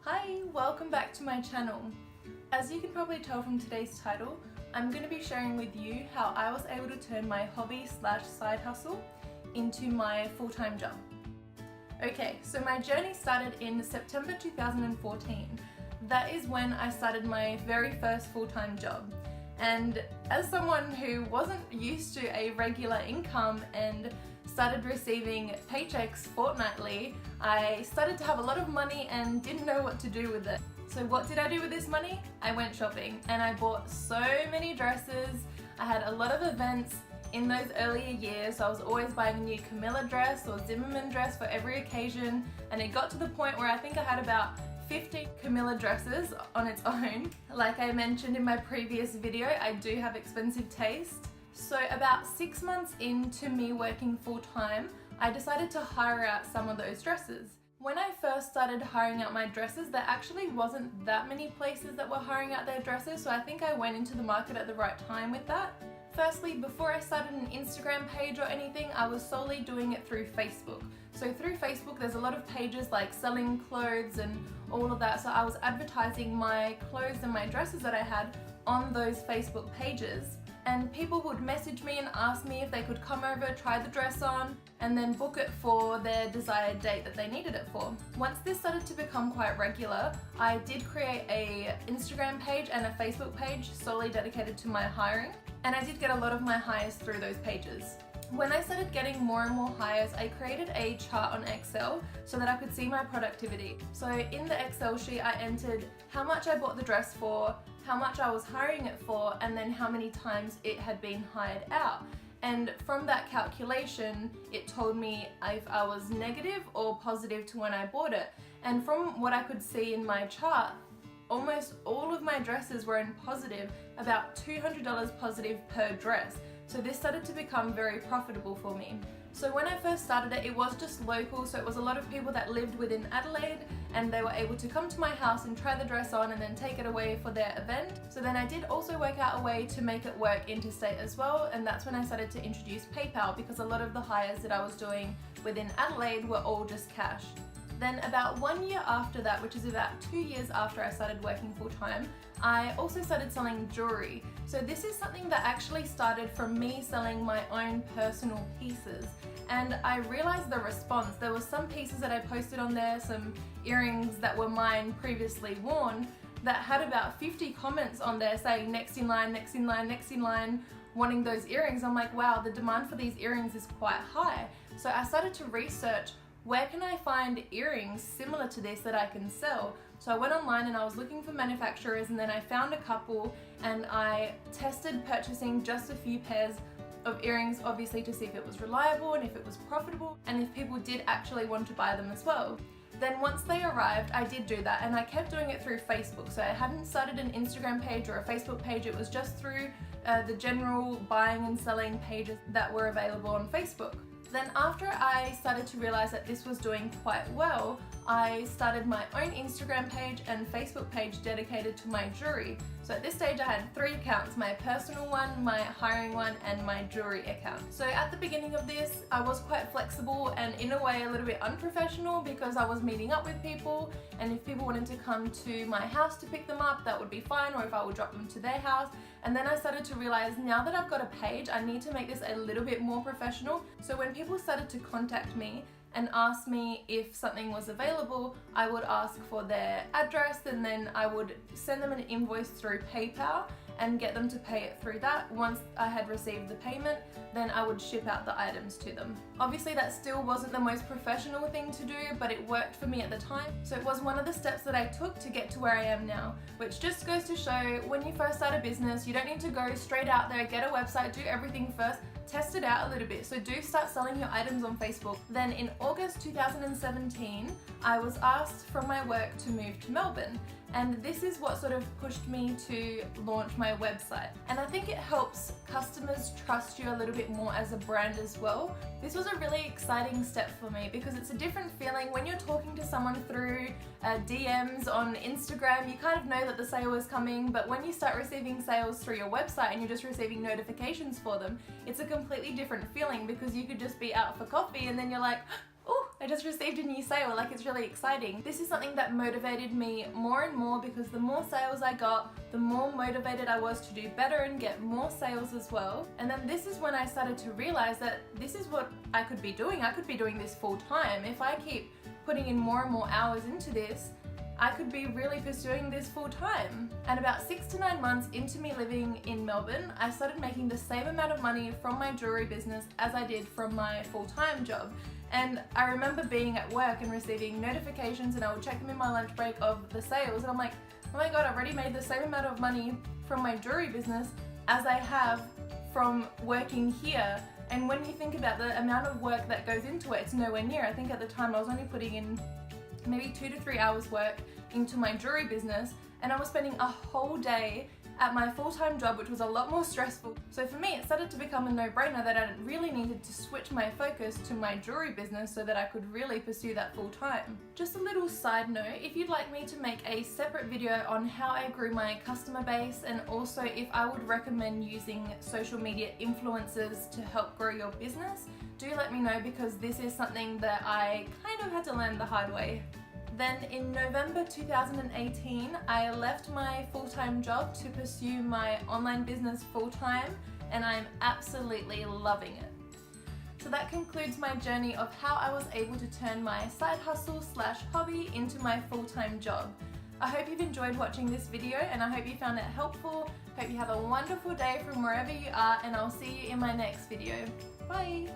Hi, welcome back to my channel. As you can probably tell from today's title, I'm going to be sharing with you how I was able to turn my hobby/side hustle into my full-time job. Okay, so my journey started in September 2014. That is when I started my very first full-time job. And as someone who wasn't used to a regular income and started receiving paychecks fortnightly, I started to have a lot of money and didn't know what to do with it. So what did I do with this money? I went shopping and I bought so many dresses. I had a lot of events in those earlier years, so I was always buying a new Camilla dress or Zimmermann dress for every occasion, and it got to the point where I think I had about 50 Camilla dresses on its own. Like I mentioned in my previous video, I do have expensive taste. So about 6 months into me working full-time, I decided to hire out some of those dresses. When I first started hiring out my dresses, there actually wasn't that many places that were hiring out their dresses, so I think I went into the market at the right time with that. Firstly, before I started an Instagram page or anything, I was solely doing it through Facebook. So through Facebook, there's a lot of pages like selling clothes and all of that, so I was advertising my clothes and my dresses that I had on those Facebook pages. And people would message me and ask me if they could come over, try the dress on, and then book it for their desired date that they needed it for. Once this started to become quite regular, I did create a Instagram page and a Facebook page solely dedicated to my hiring, and I did get a lot of my hires through those pages. When I started getting more and more hires, I created a chart on Excel so that I could see my productivity. So in the Excel sheet, I entered how much I bought the dress for, how much I was hiring it for, and then how many times it had been hired out. And from that calculation, it told me if I was negative or positive to when I bought it. And from what I could see in my chart, almost all of my dresses were in positive, about $200 positive per dress. So this started to become very profitable for me. So when I first started it, it was just local, so it was a lot of people that lived within Adelaide, and they were able to come to my house and try the dress on and then take it away for their event. So then I did also work out a way to make it work interstate as well, and that's when I started to introduce PayPal, because a lot of the hires that I was doing within Adelaide were all just cash. Then about 1 year after that, which is about 2 years after I started working full-time, I also started selling jewelry. So this is something that actually started from me selling my own personal pieces. And I realized the response. There were some pieces that I posted on there, some earrings that were mine previously worn, that had about 50 comments on there saying next in line, next in line, next in line, wanting those earrings. I'm like, wow, the demand for these earrings is quite high. So I started to research, where can I find earrings similar to this that I can sell? So I went online and I was looking for manufacturers, and then I found a couple, and I tested purchasing just a few pairs of earrings, obviously to see if it was reliable and if it was profitable and if people did actually want to buy them as well. Then once they arrived, I did do that, and I kept doing it through Facebook. So I hadn't started an Instagram page or a Facebook page, it was just through the general buying and selling pages that were available on Facebook. Then after I started to realize that this was doing quite well, I started my own Instagram page and Facebook page dedicated to my jewelry. So at this stage I had 3 accounts, my personal one, my hiring one, and my jewelry account. So at the beginning of this, I was quite flexible and in a way a little bit unprofessional, because I was meeting up with people, and if people wanted to come to my house to pick them up, that would be fine, or if I would drop them to their house. And then I started to realize, now that I've got a page, I need to make this a little bit more professional. So when people started to contact me and ask me if something was available, I would ask for their address, and then I would send them an invoice through PayPal and get them to pay it through that. Once I had received the payment, then I would ship out the items to them. Obviously that still wasn't the most professional thing to do, but it worked for me at the time. So it was one of the steps that I took to get to where I am now, which just goes to show, when you first start a business, you don't need to go straight out there, get a website, do everything first. Test it out a little bit. So do start selling your items on Facebook. Then in August 2017, I was asked from my work to move to Melbourne. And this is what sort of pushed me to launch my website. And I think it helps customers trust you a little bit more as a brand as well. This was a really exciting step for me, because it's a different feeling when you're talking to someone through DMs on Instagram. You kind of know that the sale is coming, but when you start receiving sales through your website and you're just receiving notifications for them, it's a completely different feeling, because you could just be out for coffee and then you're like, oh, I just received a new sale, like it's really exciting. This is something that motivated me more and more because the more sales I got, the more motivated I was to do better and get more sales as well. And then this is when I started to realize that this is what I could be doing. I could be doing this full time. If I keep putting in more and more hours into this, I could be really pursuing this full time. And about 6 to 9 months into me living in Melbourne, I started making the same amount of money from my jewelry business as I did from my full-time job. And I remember being at work and receiving notifications, and I would check them in my lunch break of the sales, and I'm like, oh my god, I've already made the same amount of money from my jewelry business as I have from working here. And when you think about the amount of work that goes into it, it's nowhere near. I think at the time I was only putting in maybe 2 to 3 hours work into my jewelry business, and I was spending a whole day at my full-time job, which was a lot more stressful. So for me, it started to become a no-brainer that I really needed to switch my focus to my jewelry business so that I could really pursue that full-time. Just a little side note, if you'd like me to make a separate video on how I grew my customer base, and also if I would recommend using social media influencers to help grow your business, do let me know, because this is something that I kind of had to learn the hard way. Then in November 2018, I left my full-time job to pursue my online business full-time, and I'm absolutely loving it. So that concludes my journey of how I was able to turn my side hustle / hobby into my full-time job. I hope you've enjoyed watching this video, and I hope you found it helpful. Hope you have a wonderful day from wherever you are, and I'll see you in my next video. Bye!